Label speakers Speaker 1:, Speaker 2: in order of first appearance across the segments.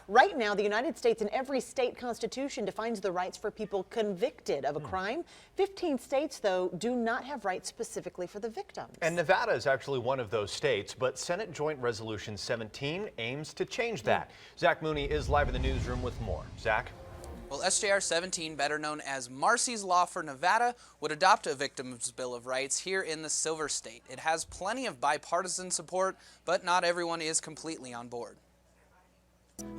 Speaker 1: Right now, the United States and every state constitution defines the rights for people convicted of a crime. 15 states, though, do not have rights specifically for the victims.
Speaker 2: And Nevada is actually one of those states, but Senate Joint Resolution 17 aims to change that. Zach Mooney is live in the newsroom with more. Zach?
Speaker 3: Well, SJR 17, better known as Marcy's Law for Nevada, would adopt a Victims' Bill of Rights here in the Silver State. It has plenty of bipartisan support, but not everyone is completely on board.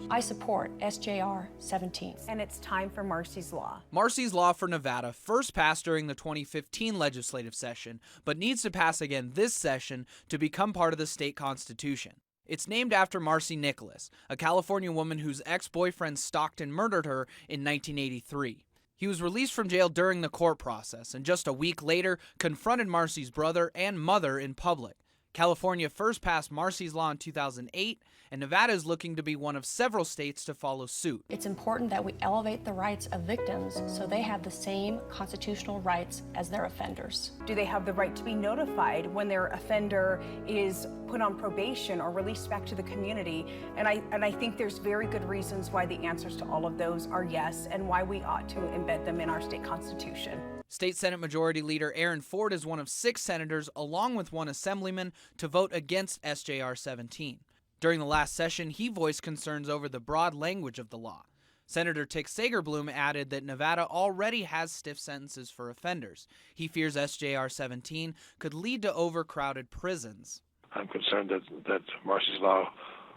Speaker 4: I support SJR 17.
Speaker 5: And it's time for Marcy's Law.
Speaker 3: Marcy's Law for Nevada first passed during the 2015 legislative session, but needs to pass again this session to become part of the state constitution. It's named after Marcy Nicholas, a California woman whose ex-boyfriend stalked and murdered her in 1983. He was released from jail during the court process and just a week later confronted Marcy's brother and mother in public. California first passed Marcy's Law in 2008, and Nevada is looking to be one of several states to follow suit.
Speaker 4: It's important that we elevate the rights of victims so they have the same constitutional rights as their offenders.
Speaker 5: Do they have the right to be notified when their offender is put on probation or released back to the community? And I think there's very good reasons why the answers to all of those are yes, and why we ought to embed them in our state constitution.
Speaker 3: State Senate Majority Leader Aaron Ford is one of 6 senators, along with 1 assemblyman, to vote against SJR 17. During the last session, he voiced concerns over the broad language of the law. Senator Tick Sagerbloom added that Nevada already has stiff sentences for offenders. He fears SJR 17 could lead to overcrowded prisons.
Speaker 6: I'm concerned that Marcy's Law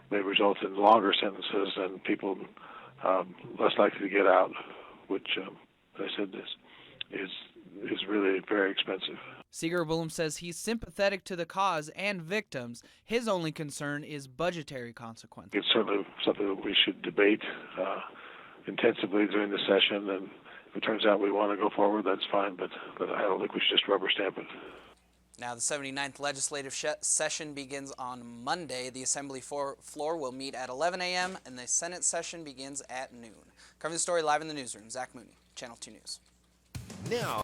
Speaker 6: may result in longer sentences and people less likely to get out, which, as I said, is really very expensive.
Speaker 3: Sagerbloom says he's sympathetic to the cause and victims. His only concern is budgetary consequences.
Speaker 6: It's certainly something that we should debate intensively during the session, and if it turns out we want to go forward, that's fine, but I don't think we should just rubber stamp it.
Speaker 3: Now, the 79th legislative session begins on Monday. The Assembly floor will meet at 11 a.m., and the Senate session begins at noon. Covering the story live in the newsroom, Zach Mooney, Channel 2 News.
Speaker 2: Now.